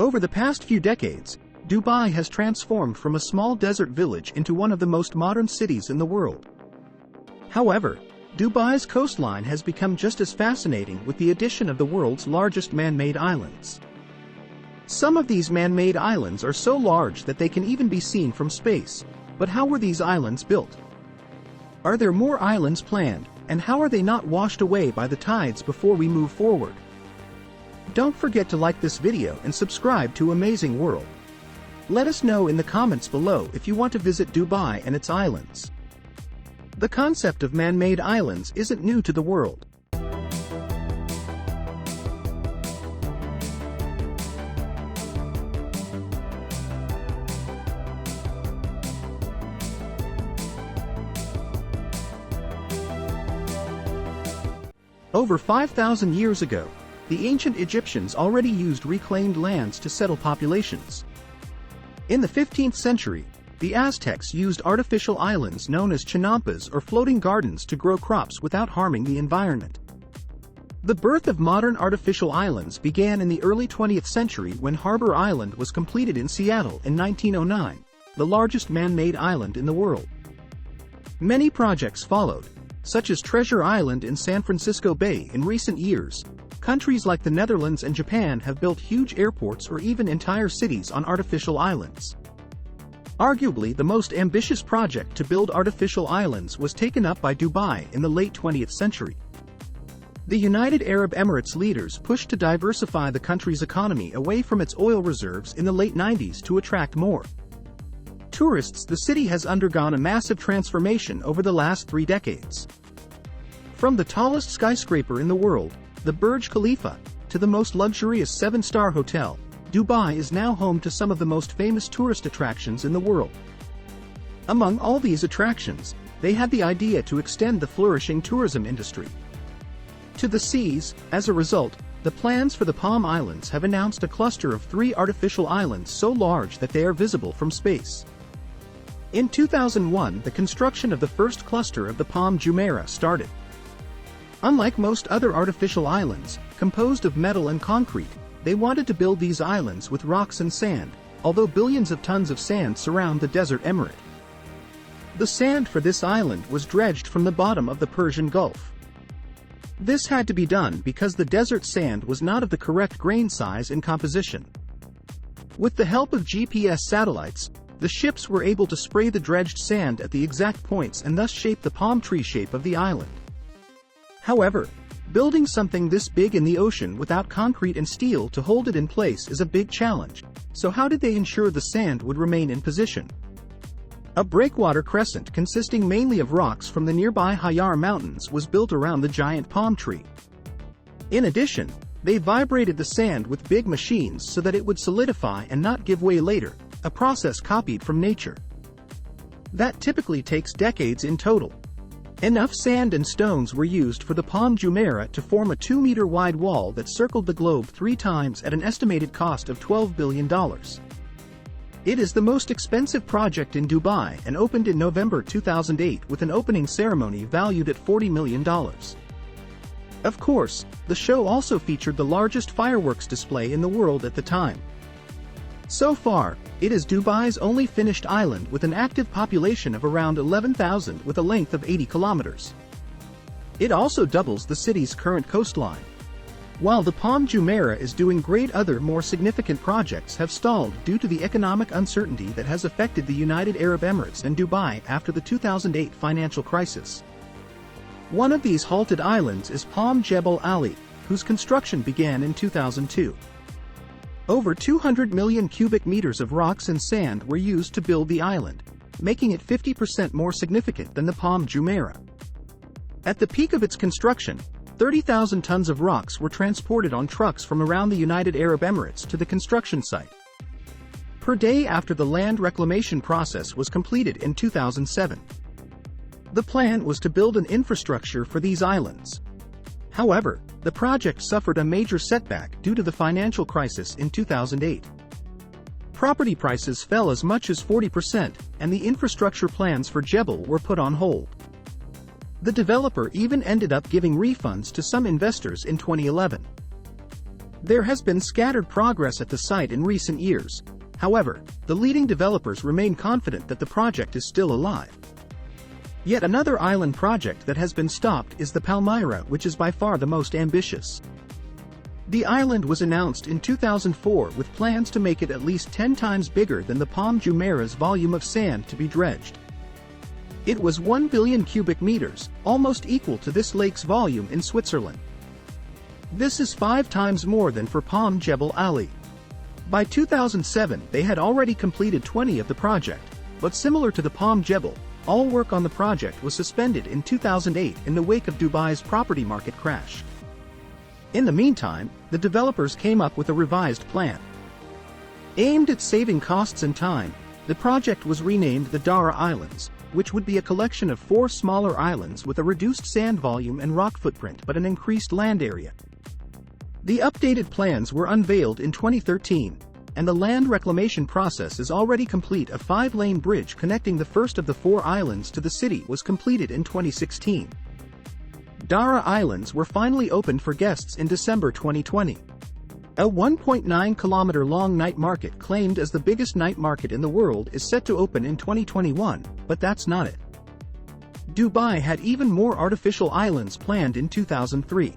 Over the past few decades, Dubai has transformed from a small desert village into one of the most modern cities in the world. However, Dubai's coastline has become just as fascinating with the addition of the world's largest man-made islands. Some of these man-made islands are so large that they can even be seen from space. But how were these islands built? Are there more islands planned, and how are they not washed away by the tides before we move forward? Don't forget to like this video and subscribe to Amazing World. Let us know in the comments below if you want to visit Dubai and its islands. The concept of man-made islands isn't new to the world. Over 5,000 years ago, the ancient Egyptians already used reclaimed lands to settle populations. In the 15th century, the Aztecs used artificial islands known as chinampas or floating gardens to grow crops without harming the environment. The birth of modern artificial islands began in the early 20th century when Harbor Island was completed in Seattle in 1909, the largest man-made island in the world. Many projects followed, such as Treasure Island in San Francisco Bay in recent years. Countries like the Netherlands and Japan have built huge airports or even entire cities on artificial islands. Arguably, the most ambitious project to build artificial islands was taken up by Dubai in the late 20th century. The United Arab Emirates leaders pushed to diversify the country's economy away from its oil reserves in the late 90s to attract more tourists. The city has undergone a massive transformation over the last 3 decades. From the tallest skyscraper in the world, the Burj Khalifa, to the most luxurious 7-star hotel, Dubai is now home to some of the most famous tourist attractions in the world. Among all these attractions, they had the idea to extend the flourishing tourism industry to the seas. As a result, the plans for the Palm Islands have announced a cluster of 3 artificial islands so large that they are visible from space. In 2001, the construction of the first cluster of the Palm Jumeirah started. Unlike most other artificial islands, composed of metal and concrete, they wanted to build these islands with rocks and sand, although billions of tons of sand surround the desert emirate. The sand for this island was dredged from the bottom of the Persian Gulf. This had to be done because the desert sand was not of the correct grain size and composition. With the help of GPS satellites, the ships were able to spray the dredged sand at the exact points and thus shape the palm tree shape of the island. However, building something this big in the ocean without concrete and steel to hold it in place is a big challenge. So how did they ensure the sand would remain in position? A breakwater crescent consisting mainly of rocks from the nearby Hayar Mountains was built around the giant palm tree. In addition, they vibrated the sand with big machines so that it would solidify and not give way later, a process copied from nature. That typically takes decades in total. Enough sand and stones were used for the Palm Jumeirah to form a 2-meter wide wall that circled the globe 3 times at an estimated cost of $12 billion. It is the most expensive project in Dubai and opened in November 2008 with an opening ceremony valued at $40 million. Of course, the show also featured the largest fireworks display in the world at the time. So far, it is Dubai's only finished island with an active population of around 11,000 with a length of 80 kilometers. It also doubles the city's current coastline. While the Palm Jumeirah is doing great, other more significant projects have stalled due to the economic uncertainty that has affected the United Arab Emirates and Dubai after the 2008 financial crisis. One of these halted islands is Palm Jebel Ali, whose construction began in 2002. Over 200 million cubic meters of rocks and sand were used to build the island, making it 50% more significant than the Palm Jumeirah. At the peak of its construction, 30,000 tons of rocks were transported on trucks from around the United Arab Emirates to the construction site per day after the land reclamation process was completed in 2007. The plan was to build an infrastructure for these islands. However, the project suffered a major setback due to the financial crisis in 2008. Property prices fell as much as 40%, and the infrastructure plans for Jebel were put on hold. The developer even ended up giving refunds to some investors in 2011. There has been scattered progress at the site in recent years. However, the leading developers remain confident that the project is still alive. Yet another island project that has been stopped is the Palmyra, which is by far the most ambitious. The island was announced in 2004 with plans to make it at least 10 times bigger than the Palm Jumeirah's volume of sand to be dredged. It was 1 billion cubic meters, almost equal to this lake's volume in Switzerland. This is 5 times more than for Palm Jebel Ali. By 2007 they had already completed 20 of the project, but similar to the Palm Jebel, all work on the project was suspended in 2008 in the wake of Dubai's property market crash. In the meantime, the developers came up with a revised plan. Aimed at saving costs and time, the project was renamed the Deira Islands, which would be a collection of 4 smaller islands with a reduced sand volume and rock footprint but an increased land area. The updated plans were unveiled in 2013, and the land reclamation process is already complete. A 5-lane bridge connecting the first of the 4 islands to the city was completed in 2016. Deira Islands were finally opened for guests in December 2020. A 1.9-kilometer-long night market claimed as the biggest night market in the world is set to open in 2021, but that's not it. Dubai had even more artificial islands planned in 2003.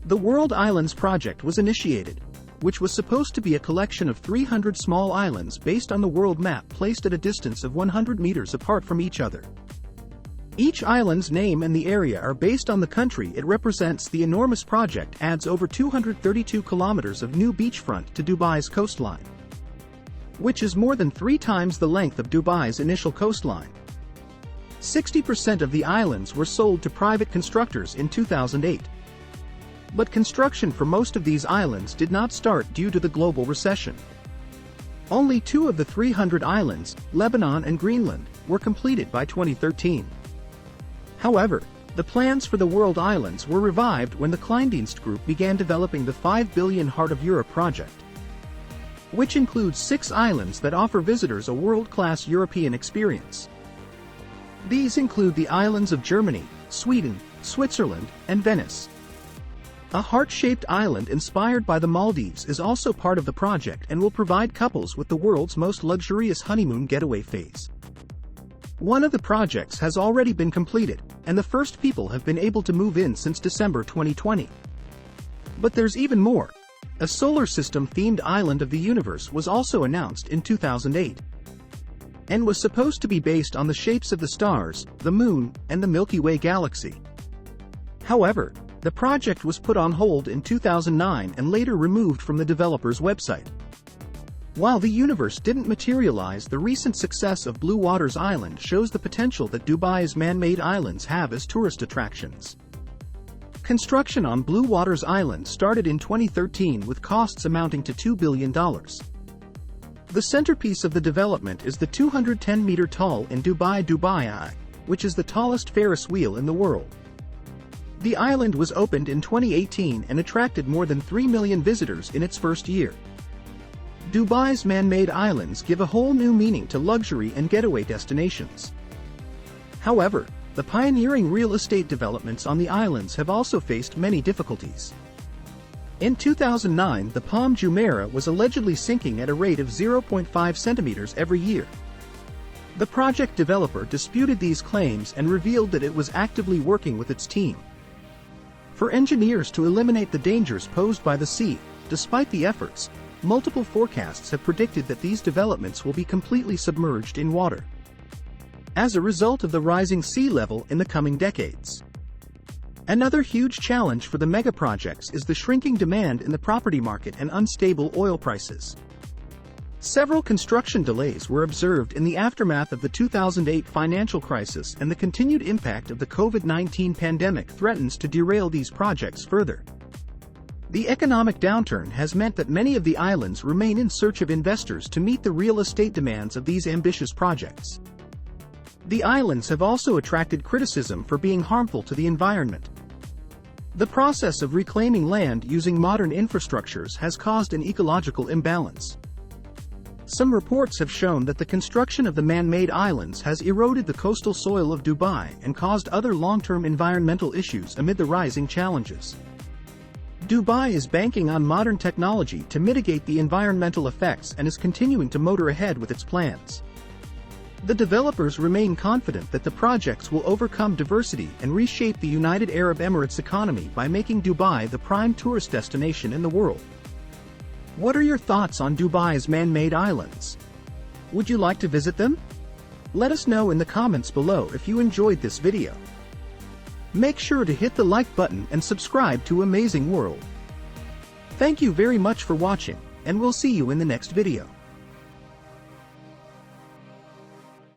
The World Islands project was initiated, which was supposed to be a collection of 300 small islands based on the world map placed at a distance of 100 meters apart from each other. Each island's name and the area are based on the country it represents. The enormous project adds over 232 kilometers of new beachfront to Dubai's coastline, which is more than 3 times the length of Dubai's initial coastline. 60% of the islands were sold to private constructors in 2008. But construction for most of these islands did not start due to the global recession. Only 2 of the 300 islands, Lebanon and Greenland, were completed by 2013. However, the plans for the World Islands were revived when the Kleindienst Group began developing the 5 billion Heart of Europe project, which includes 6 islands that offer visitors a world-class European experience. These include the islands of Germany, Sweden, Switzerland, and Venice. A heart-shaped island inspired by the Maldives is also part of the project and will provide couples with the world's most luxurious honeymoon getaway phase. One of the projects has already been completed, and the first people have been able to move in since December 2020. But there's even more. A solar system-themed island of the universe was also announced in 2008, and was supposed to be based on the shapes of the stars, the moon, and the Milky Way galaxy. However, the project was put on hold in 2009 and later removed from the developer's website. While the universe didn't materialize, the recent success of Bluewaters Island shows the potential that Dubai's man-made islands have as tourist attractions. Construction on Bluewaters Island started in 2013 with costs amounting to $2 billion. The centerpiece of the development is the 210-meter-tall in Dubai, which is the tallest Ferris wheel in the world. The island was opened in 2018 and attracted more than 3 million visitors in its first year. Dubai's man-made islands give a whole new meaning to luxury and getaway destinations. However, the pioneering real estate developments on the islands have also faced many difficulties. In 2009, the Palm Jumeirah was allegedly sinking at a rate of 0.5 centimeters every year. The project developer disputed these claims and revealed that it was actively working with its team for engineers to eliminate the dangers posed by the sea. Despite the efforts, multiple forecasts have predicted that these developments will be completely submerged in water as a result of the rising sea level in the coming decades. Another huge challenge for the megaprojects is the shrinking demand in the property market and unstable oil prices. Several construction delays were observed in the aftermath of the 2008 financial crisis, and the continued impact of the COVID-19 pandemic threatens to derail these projects further. The economic downturn has meant that many of the islands remain in search of investors to meet the real estate demands of these ambitious projects. The islands have also attracted criticism for being harmful to the environment. The process of reclaiming land using modern infrastructures has caused an ecological imbalance. Some reports have shown that the construction of the man-made islands has eroded the coastal soil of Dubai and caused other long-term environmental issues amid the rising challenges. Dubai is banking on modern technology to mitigate the environmental effects and is continuing to motor ahead with its plans. The developers remain confident that the projects will overcome diversity and reshape the United Arab Emirates economy by making Dubai the prime tourist destination in the world. What are your thoughts on Dubai's man-made islands? Would you like to visit them? Let us know in the comments below if you enjoyed this video. Make sure to hit the like button and subscribe to Amazing World. Thank you very much for watching, and we'll see you in the next video.